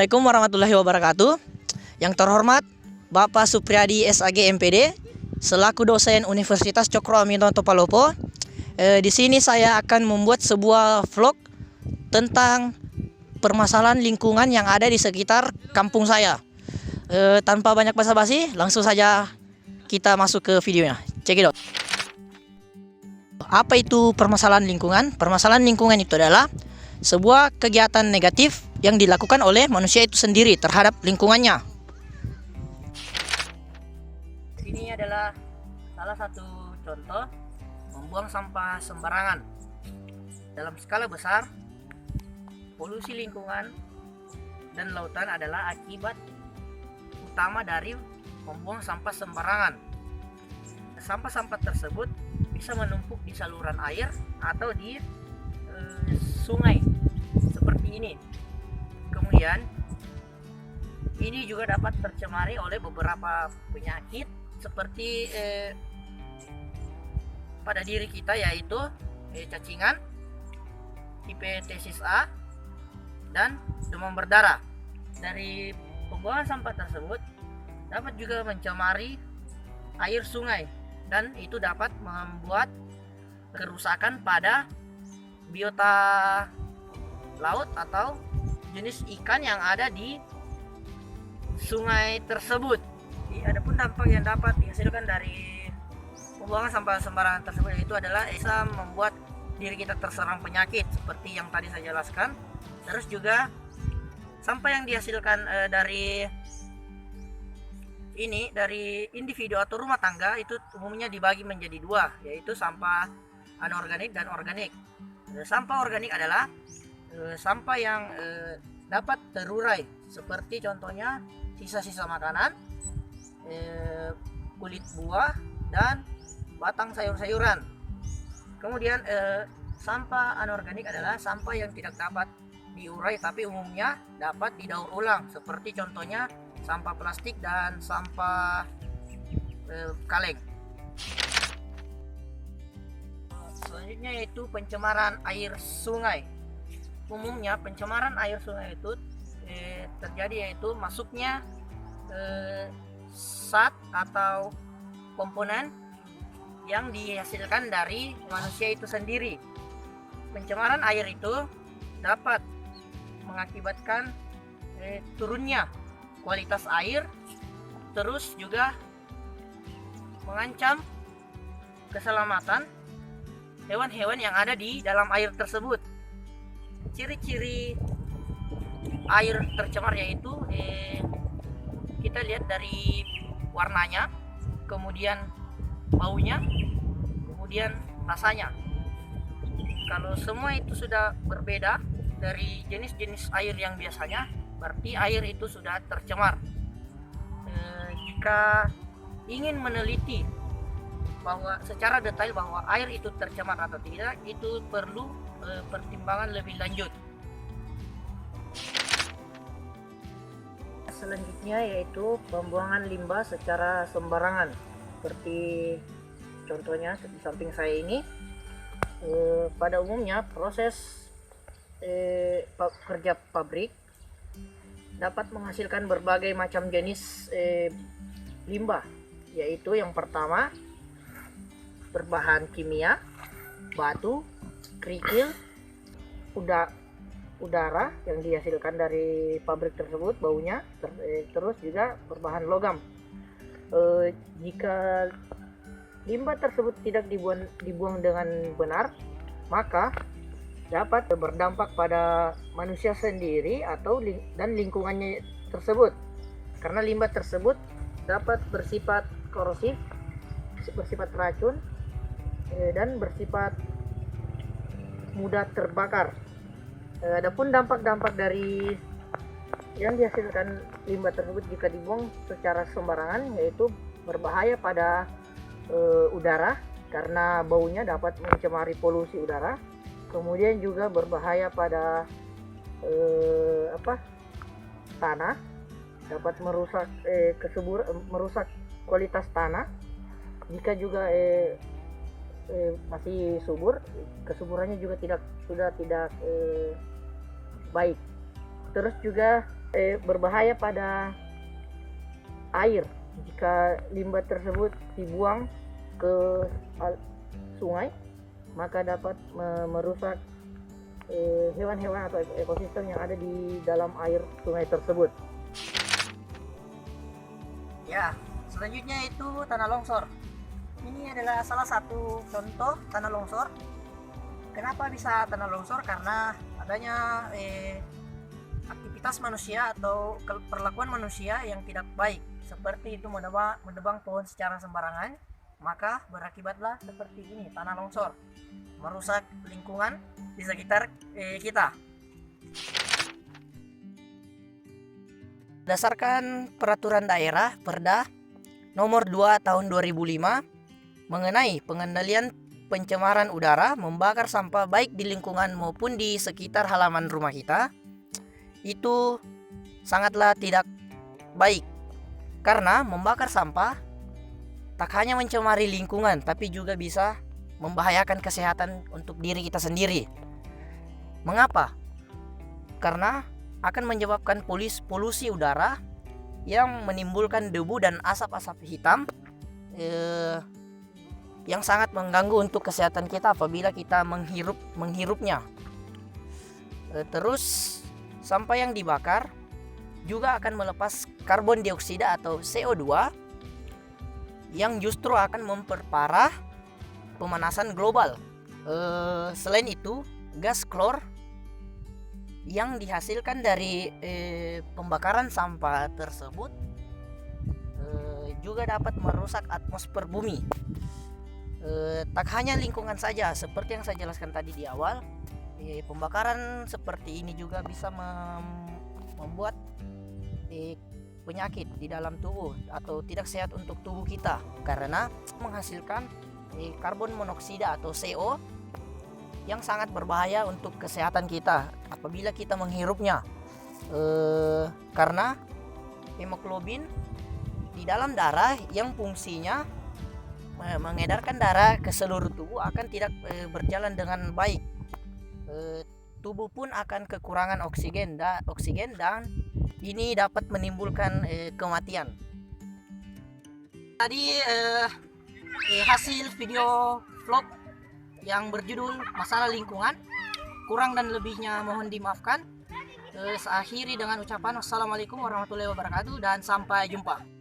Assalamualaikum warahmatullahi wabarakatuh. Yang terhormat Bapak Supriyadi SAG MPD selaku dosen Universitas Cokro Aminoto Palopo. Di sini saya akan membuat sebuah vlog tentang permasalahan lingkungan yang ada di sekitar kampung saya. Tanpa banyak basa-basi, langsung saja kita masuk ke videonya. Check it out. Apa itu permasalahan lingkungan? Permasalahan lingkungan itu adalah sebuah kegiatan negatif yang dilakukan oleh manusia itu sendiri terhadap lingkungannya. Ini adalah salah satu contoh membuang sampah sembarangan. Dalam skala besar, polusi lingkungan dan lautan adalah akibat utama dari membuang sampah sembarangan. Sampah-sampah tersebut bisa menumpuk di saluran air atau di sungai seperti ini. Kemudian ini juga dapat tercemari oleh beberapa penyakit seperti pada diri kita, yaitu cacingan, hepatitis A, dan demam berdarah. Dari pembuangan sampah tersebut dapat juga mencemari air sungai, dan itu dapat membuat kerusakan pada biota laut atau jenis ikan yang ada di sungai tersebut. Adapun dampak yang dapat dihasilkan dari pembuangan sampah sembarangan tersebut itu adalah bisa membuat diri kita terserang penyakit seperti yang tadi saya jelaskan. Terus juga sampah yang dihasilkan dari individu atau rumah tangga itu umumnya dibagi menjadi dua, yaitu sampah anorganik dan organik. Sampah organik adalah sampah yang dapat terurai, seperti contohnya sisa-sisa makanan, kulit buah, dan batang sayur-sayuran. Kemudian sampah anorganik adalah sampah yang tidak dapat diurai tapi umumnya dapat didaur ulang, seperti contohnya sampah plastik dan sampah kaleng. Selanjutnya yaitu pencemaran air sungai. Umumnya pencemaran air sungai itu terjadi yaitu masuknya zat atau komponen yang dihasilkan dari manusia itu sendiri. Pencemaran air itu dapat mengakibatkan turunnya kualitas air, terus juga mengancam keselamatan hewan-hewan yang ada di dalam air tersebut. Ciri-ciri air tercemar yaitu kita lihat dari warnanya, kemudian baunya, kemudian rasanya. Kalau semua itu sudah berbeda dari jenis-jenis air yang biasanya, berarti air itu sudah tercemar. Jika ingin meneliti bahwa secara detail bahwa air itu tercemar atau tidak, itu perlu pertimbangan lebih lanjut. Selanjutnya yaitu pembuangan limbah secara sembarangan, seperti contohnya di samping saya ini. Pada umumnya proses kerja pabrik dapat menghasilkan berbagai macam jenis limbah, yaitu yang pertama berbahan kimia, batu, kerikil, udara yang dihasilkan dari pabrik tersebut baunya, terus juga berbahan logam. Jika limbah tersebut tidak dibuang dengan benar, maka dapat berdampak pada manusia sendiri dan lingkungannya tersebut, karena limbah tersebut dapat bersifat korosif, bersifat racun, dan bersifat mudah terbakar. Adapun dampak-dampak dari yang dihasilkan limbah tersebut jika dibuang secara sembarangan, yaitu berbahaya pada udara karena baunya dapat mencemari polusi udara. Kemudian juga berbahaya pada tanah, dapat merusak kualitas tanah. Jika juga masih subur, kesuburannya juga sudah tidak baik. Terus juga berbahaya pada air jika limbah tersebut dibuang ke sungai, maka dapat merusak hewan-hewan atau ekosistem yang ada di dalam air sungai tersebut. Ya, selanjutnya itu tanah longsor. Ini adalah salah satu contoh tanah longsor. Kenapa bisa tanah longsor? Karena adanya aktivitas manusia atau perlakuan manusia yang tidak baik, seperti itu menebang pohon secara sembarangan, maka berakibatlah seperti ini, tanah longsor, merusak lingkungan di sekitar kita. Berdasarkan peraturan daerah Perda nomor 2 tahun 2005 mengenai pengendalian pencemaran udara membakar sampah baik di lingkungan maupun di sekitar halaman rumah kita, itu sangatlah tidak baik, karena membakar sampah tak hanya mencemari lingkungan tapi juga bisa membahayakan kesehatan untuk diri kita sendiri. Mengapa? Karena akan menyebabkan polusi udara yang menimbulkan debu dan asap-asap hitam yang sangat mengganggu untuk kesehatan kita apabila kita menghirupnya. Terus sampah yang dibakar juga akan melepas karbon dioksida atau CO2 yang justru akan memperparah pemanasan global. Selain itu, gas klor yang dihasilkan dari pembakaran sampah tersebut juga dapat merusak atmosfer bumi. Tak hanya lingkungan saja, seperti yang saya jelaskan tadi di awal, pembakaran seperti ini juga bisa membuat penyakit di dalam tubuh atau tidak sehat untuk tubuh kita, karena menghasilkan karbon monoksida atau CO yang sangat berbahaya untuk kesehatan kita apabila kita menghirupnya, karena hemoglobin di dalam darah yang fungsinya mengedarkan darah ke seluruh tubuh akan tidak berjalan dengan baik. Tubuh pun akan kekurangan oksigen dan ini dapat menimbulkan kematian. Tadi hasil video vlog yang berjudul masalah lingkungan, kurang dan lebihnya mohon dimaafkan. Saya akhiri dengan ucapan wassalamualaikum warahmatullahi wabarakatuh dan sampai jumpa.